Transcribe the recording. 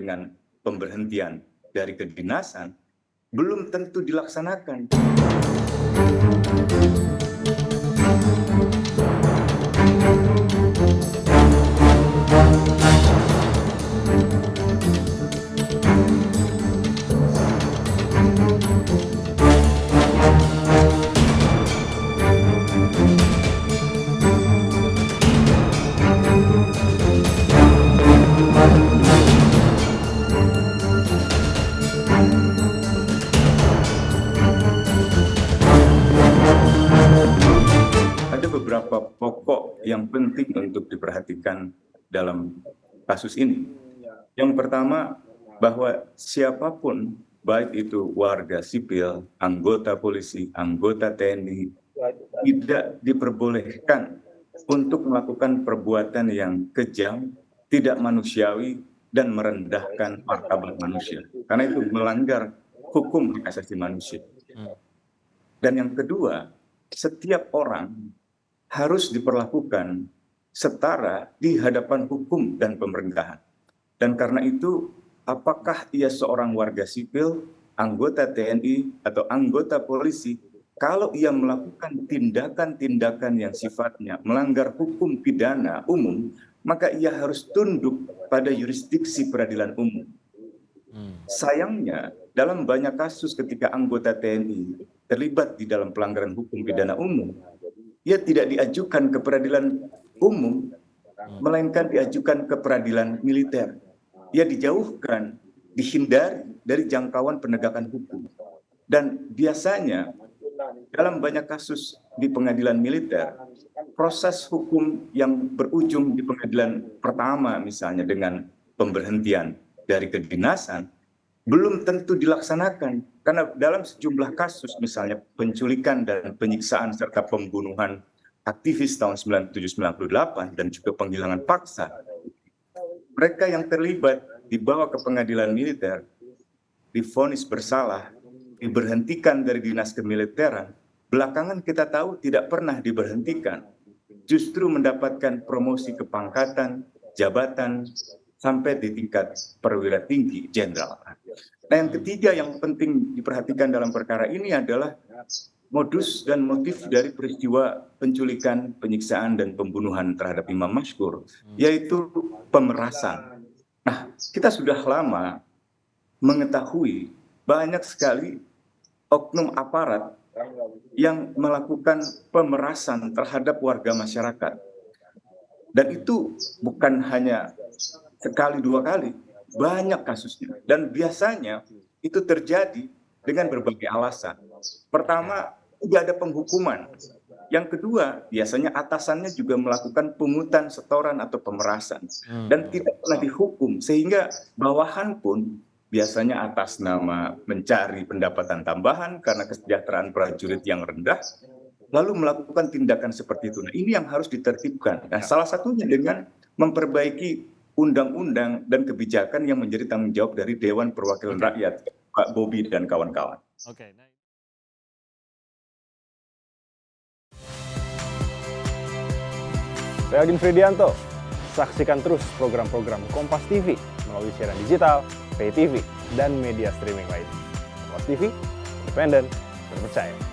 dengan pemberhentian dari kedinasan belum tentu dilaksanakan. Ada beberapa pokok yang penting untuk diperhatikan dalam kasus ini. Yang pertama, bahwa siapapun, baik itu warga sipil, anggota polisi, anggota TNI, tidak diperbolehkan untuk melakukan perbuatan yang kejam, tidak manusiawi, dan merendahkan martabat manusia. Karena itu melanggar hukum hak asasi manusia. Dan yang kedua, setiap orang harus diperlakukan setara di hadapan hukum dan pemerintahan. Dan karena itu, apakah ia seorang warga sipil, anggota TNI, atau anggota polisi, kalau ia melakukan tindakan-tindakan yang sifatnya melanggar hukum pidana umum, maka ia harus tunduk pada yurisdiksi peradilan umum. Sayangnya, dalam banyak kasus ketika anggota TNI terlibat di dalam pelanggaran hukum pidana umum, ia tidak diajukan ke peradilan umum, melainkan diajukan ke peradilan militer. Ia dijauhkan, dihindari dari jangkauan penegakan hukum. Dan biasanya dalam banyak kasus di pengadilan militer, proses hukum yang berujung di pengadilan pertama misalnya dengan pemberhentian dari kedinasan, belum tentu dilaksanakan. Karena dalam sejumlah kasus misalnya penculikan dan penyiksaan serta pembunuhan aktivis tahun 97-98 dan juga penghilangan paksa, mereka yang terlibat dibawa ke pengadilan militer, divonis bersalah, diberhentikan dari dinas kemiliteran, belakangan kita tahu tidak pernah diberhentikan, justru mendapatkan promosi kepangkatan, jabatan, sampai di tingkat perwira tinggi jenderal. Nah, yang ketiga yang penting diperhatikan dalam perkara ini adalah modus dan motif dari peristiwa penculikan, penyiksaan, dan pembunuhan terhadap Imam Mashkur, yaitu pemerasan. Nah, kita sudah lama mengetahui banyak sekali oknum aparat yang melakukan pemerasan terhadap warga masyarakat. Dan itu bukan hanya sekali dua kali, banyak kasusnya. Dan biasanya itu terjadi dengan berbagai alasan. Pertama, tidak ada penghukuman. Yang kedua, biasanya atasannya juga melakukan pungutan, setoran, atau pemerasan. Dan tidak pernah dihukum, sehingga bawahan pun biasanya atas nama mencari pendapatan tambahan karena kesejahteraan prajurit yang rendah, lalu melakukan tindakan seperti itu. Nah, ini yang harus ditertibkan. Nah, salah satunya dengan memperbaiki undang-undang dan kebijakan yang menjadi tanggung jawab dari Dewan Perwakilan Rakyat, Pak Bobi dan kawan-kawan. Saya Agin Fridianto. Saksikan terus program-program Kompas TV melalui siaran digital, pay TV, dan media streaming lain. Kompas TV, independen, terpercaya.